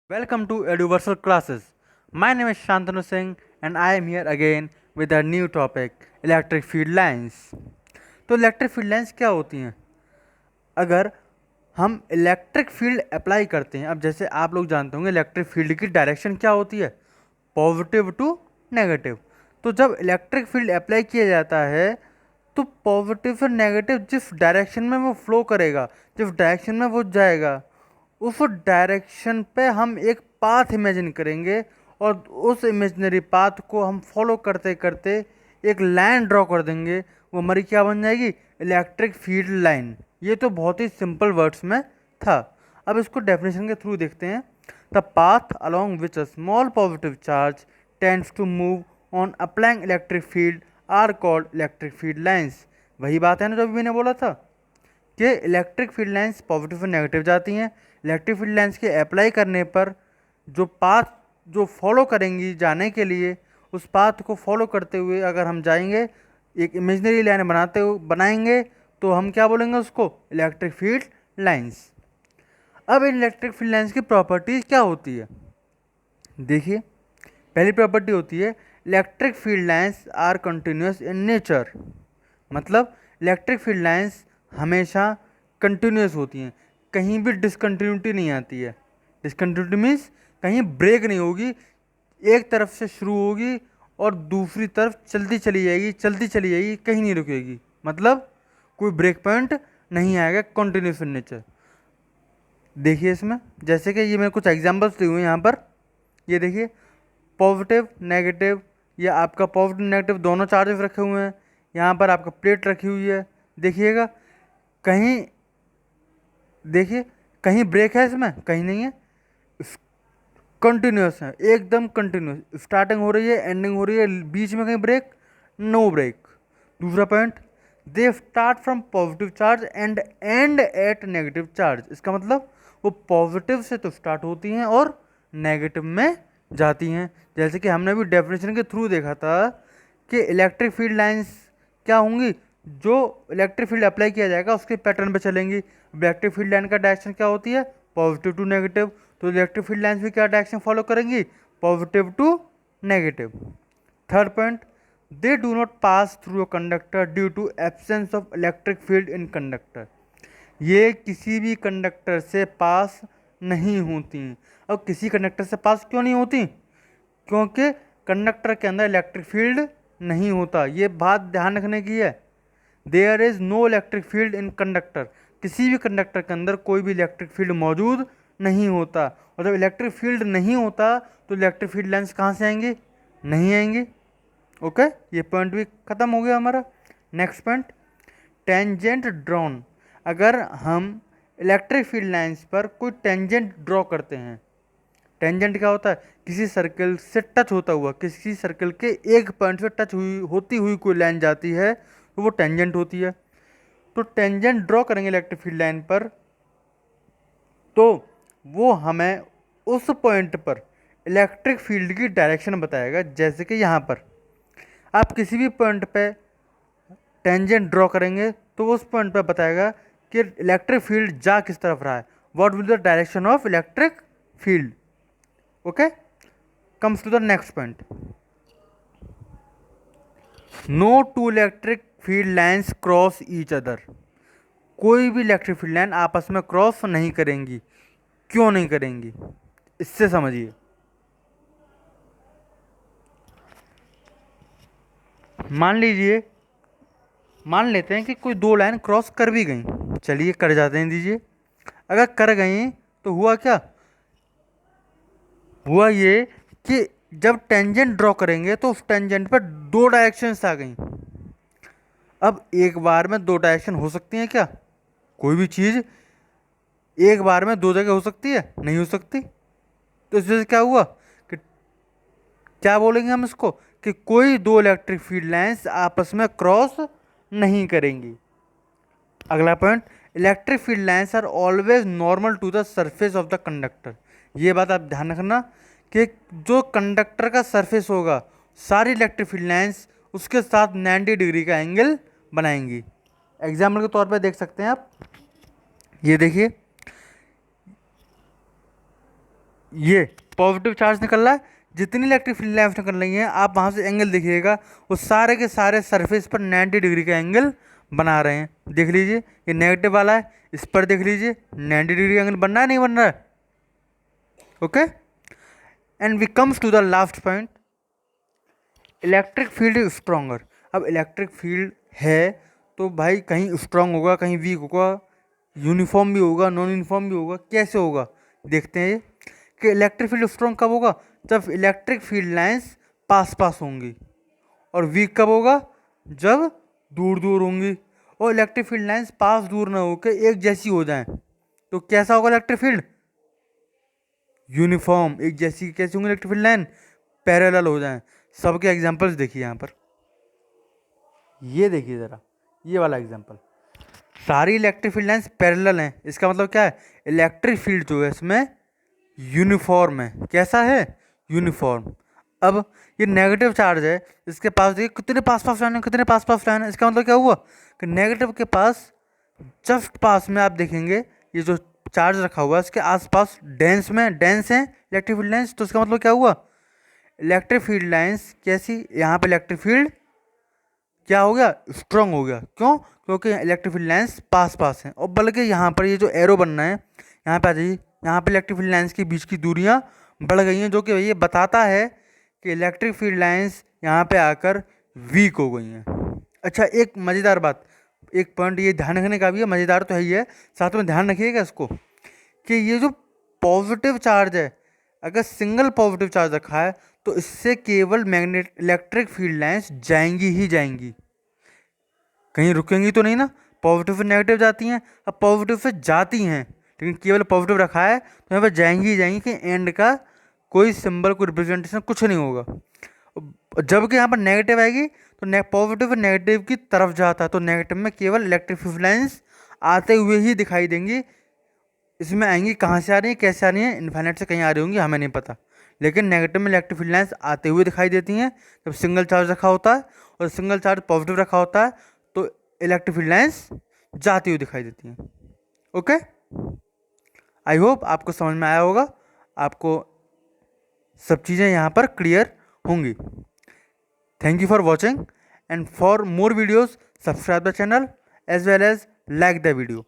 Welcome to Eduversal Classes. My name is Shantanu Singh and I am here again with a new topic electric field lines. तो electric field lines क्या होती हैं? अगर हम electric field apply करते हैं, अब जैसे आप लोग जानते होंगे इलेक्ट्रिक फील्ड की डायरेक्शन क्या होती है, पॉजिटिव टू नेगेटिव। तो जब इलेक्ट्रिक फील्ड अप्लाई किया जाता है तो पॉजिटिव से नेगेटिव जिस डायरेक्शन में वो फ्लो करेगा, जिस डायरेक्शन में वो जाएगा, उस डायरेक्शन पे हम एक पाथ इमेजिन करेंगे और उस इमेजिनरी पाथ को हम फॉलो करते करते एक लाइन ड्रॉ कर देंगे। वो हमारी क्या बन जाएगी? Electric field line. ये तो बहुत ही सिंपल वर्ड्स में था। अब इसको डेफिनेशन के थ्रू देखते हैं। The path along which a small positive charge tends to move on applying electric field are called electric field lines. वही बात है ना जो अभी मैंने बोला था कि इलेक्ट्रिक फील्ड लाइंस पॉजिटिव और नेगेटिव जाती हैं। इलेक्ट्रिक फील्ड लाइंस के अप्लाई करने पर जो पाथ जो फॉलो करेंगी जाने के लिए, उस पाथ को फॉलो करते हुए अगर हम जाएंगे, एक इमेजिनरी लाइन बनाएंगे तो हम क्या बोलेंगे उसको? Electric field lines. अब इन इलेक्ट्रिक फील्ड लाइंस की प्रॉपर्टीज क्या होती है? देखिए, पहली प्रॉपर्टी होती है electric field lines are continuous in nature. मतलब इलेक्ट्रिक फील्ड लाइंस हमेशा कंटिन्यूस होती हैं, कहीं भी डिसकंटिन्यूटी नहीं आती है। डिसकंटिन्यूटी मीन्स कहीं ब्रेक नहीं होगी, एक तरफ से शुरू होगी और दूसरी तरफ चलती चली जाएगी, चलती चली जाएगी, कहीं नहीं रुकेगी। मतलब कोई ब्रेक पॉइंट नहीं आएगा, कंटिन्यूस इन नेचर। देखिए इसमें, जैसे कि ये मैंने कुछ एग्जांपल्स दिए हुए हैं यहाँ पर। ये देखिए, पॉजिटिव नेगेटिव, ये आपका पॉजिटिव नेगेटिव दोनों चार्जेस रखे हुए हैं। यहाँ पर आपका प्लेट रखी हुई है, देखिएगा। कहीं देखिए, कहीं ब्रेक है इसमें? कहीं नहीं है, कंटिन्यूस है, एकदम कंटिन्यूस। स्टार्टिंग हो रही है, एंडिंग हो रही है, बीच में कहीं ब्रेक? No break. दूसरा point, they start from positive charge and end at negative charge. इसका मतलब वो पॉजिटिव से तो स्टार्ट होती हैं और नेगेटिव में जाती हैं। जैसे कि हमने भी डेफिनेशन के थ्रू देखा था कि इलेक्ट्रिक फील्ड लाइंस क्या होंगी? जो इलेक्ट्रिक फील्ड अप्लाई किया जाएगा उसके पैटर्न पे चलेंगी। इलेक्ट्रिक फील्ड लाइन का डायरेक्शन क्या होती है? Positive to negative. तो इलेक्ट्रिक फील्ड लाइंस भी क्या डायरेक्शन फॉलो करेंगी? Positive to negative. Third point, they do not pass through a conductor due to absence of electric field in conductor. ये किसी भी कंडक्टर से पास नहीं होती। अब किसी कंडक्टर से पास क्यों नहीं होती? क्योंकि कंडक्टर के अंदर इलेक्ट्रिक फील्ड नहीं होता। ये बात ध्यान रखने की है। There is no electric field in conductor. किसी भी कंडक्टर के अंदर कोई भी इलेक्ट्रिक फील्ड मौजूद नहीं होता। और जब इलेक्ट्रिक फील्ड नहीं होता तो इलेक्ट्रिक फील्ड लाइन्स कहाँ से आएंगी? नहीं आएंगी। ओके, ये पॉइंट भी खत्म हो गया हमारा। Next point, tangent drawn. अगर हम इलेक्ट्रिक फील्ड लाइंस पर कोई टेंजेंट ड्रॉ करते हैं, टेंजेंट क्या होता है? किसी सर्कल से टच होता हुआ, किसी सर्कल के एक पॉइंट से टच हुई होती हुई कोई लाइन जाती है तो वो टेंजेंट होती है। तो टेंजेंट ड्रॉ करेंगे इलेक्ट्रिक फील्ड लाइन पर तो वो हमें उस पॉइंट पर इलेक्ट्रिक फील्ड की डायरेक्शन बताएगा। जैसे कि यहाँ पर आप किसी भी पॉइंट पे टेंजेंट ड्रॉ करेंगे तो उस पॉइंट पे बताएगा कि इलेक्ट्रिक फील्ड जा किस तरफ रहा है, what will the direction of electric field. Okay, comes to the next point. No two electric field lines cross each other. कोई भी इलेक्ट्रिक फील्ड लाइन आपस में क्रॉस नहीं करेंगी। क्यों नहीं करेंगी? इससे समझिए। मान लेते हैं कि कोई दो लाइन क्रॉस कर भी गई। चलिए कर जाते हैं, दीजिए। अगर कर गई तो हुआ क्या? हुआ ये कि जब टेंजेंट ड्रॉ करेंगे तो उस टेंजेंट पर दो डायरेक्शंस आ गई। अब एक बार में दो डायरेक्शन हो सकती हैं क्या? कोई भी चीज़ एक बार में दो जगह हो सकती है? नहीं हो सकती। तो इस वजह से क्या हुआ कि क्या बोलेंगे हम इसको कि कोई दो इलेक्ट्रिक फील्ड लाइंस आपस में क्रॉस नहीं करेंगी। अगला point, electric field lines are always normal to the surface of the conductor. ये बात आप ध्यान रखना कि जो कंडक्टर का सरफेस होगा, सारी इलेक्ट्रिक फील्ड लाइंस उसके साथ 90 डिग्री का एंगल बनाएंगी। एग्जाम्पल के तौर पे देख सकते हैं आप। ये देखिए, ये पॉजिटिव चार्ज निकल रहा है, जितनी इलेक्ट्रिक फील्ड लाइन्स निकल रही हैं आप वहाँ से एंगल देखिएगा, वो सारे के सारे सरफेस पर 90 डिग्री का एंगल बना रहे हैं। देख लीजिए ये नेगेटिव वाला है, इस पर देख लीजिए 90 डिग्री एंगल बन रहा है नहीं बन रहा है। Okay, and we comes to the last point, electric field is stronger. अब इलेक्ट्रिक फील्ड है तो भाई कहीं स्ट्रांग होगा कहीं वीक होगा, यूनिफॉर्म भी होगा नॉन यूनिफॉर्म भी होगा। कैसे होगा देखते हैं कि इलेक्ट्रिक फील्ड स्ट्रॉन्ग कब होगा, जब इलेक्ट्रिक फील्ड लाइंस पास पास होंगी, और वीक कब होगा, जब दूर दूर होंगी। और इलेक्ट्रिक फील्ड लाइंस पास दूर ना होकर एक जैसी हो जाएं तो कैसा होगा इलेक्ट्रिक फील्ड, यूनिफॉर्म एक जैसी। कैसी होंगी इलेक्ट्रिक फील्ड लाइन, पैरेलल हो जाएं। सबके एग्जांपल्स देखिए यहाँ पर, ये देखिए ज़रा ये वाला एग्जांपल, सारी इलेक्ट्रिक फील्ड लाइंस पैरेलल हैं। इसका मतलब क्या है, इलेक्ट्रिक फील्ड जो है इसमें यूनिफॉर्म है। कैसा है, यूनिफॉर्म। अब ये नेगेटिव चार्ज है, इसके पास देखिए कितने पास पास लाइन है, कितने पास पास लाइन है। इसका मतलब क्या हुआ कि नेगेटिव के पास जस्ट पास में आप देखेंगे ये जो चार्ज रखा हुआ है इसके आसपास डेंस में डेंस है इलेक्ट्रिक फील्ड लाइंस। तो इसका मतलब क्या हुआ, इलेक्ट्रिक फील्ड लाइंस कैसी, यहाँ पे इलेक्ट्रिक फील्ड क्या हो गया, स्ट्रांग हो गया। क्यों, क्योंकि इलेक्ट्रिक फील्ड लाइंस पास पास हैं। और बल्कि यहाँ पर ये जो एरो बनना है, यहाँ पे आ जाइए, यहाँ पे इलेक्ट्रिक फील्ड लाइंस के बीच की दूरियाँ बढ़ गई हैं, जो कि ये बताता है कि इलेक्ट्रिक फील्ड लाइंस यहाँ पे आकर वीक हो गई हैं। अच्छा एक मज़ेदार बात, एक पॉइंट ये ध्यान रखने का भी है, मज़ेदार तो है ही है, साथ में ध्यान रखिएगा इसको कि ये जो पॉजिटिव चार्ज है, अगर सिंगल पॉजिटिव चार्ज रखा है तो इससे केवल मैग्नेट इलेक्ट्रिक फील्ड लाइंस जाएंगी ही जाएंगी, कहीं रुकेंगी तो नहीं ना। पॉजिटिव से नेगेटिव जाती हैं, अब पॉजिटिव से जाती हैं, लेकिन केवल पॉजिटिव रखा है तो यहाँ पर जाएंगी ही जाएंगी, कि एंड का कोई सिंबल कोई रिप्रेजेंटेशन कुछ नहीं होगा। जबकि यहाँ पर नेगेटिव आएगी तो पॉजिटिव और नेगेटिव की तरफ जाता है, तो नेगेटिव में केवल इलेक्ट्रिक फील्ड लाइंस आते हुए ही दिखाई देंगी। इसमें आएंगी कहाँ से आ रही हैं कैसे आ रही हैं, इन्फाइनाइट से कहीं आ रही होंगी हमें नहीं पता, लेकिन नेगेटिव में इलेक्ट्रिक फील्ड लाइंस आते हुए दिखाई देती हैं जब सिंगल चार्ज रखा होता है, और सिंगल चार्ज पॉजिटिव रखा होता है तो इलेक्ट्रिक फील्ड लाइंस जाती हुई दिखाई देती हैं। ओके, आई होप आपको समझ में आया होगा, आपको सब चीज़ें यहाँ पर क्लियर होंगी। Thank you for watching, and for more videos subscribe the channel as well as like the video.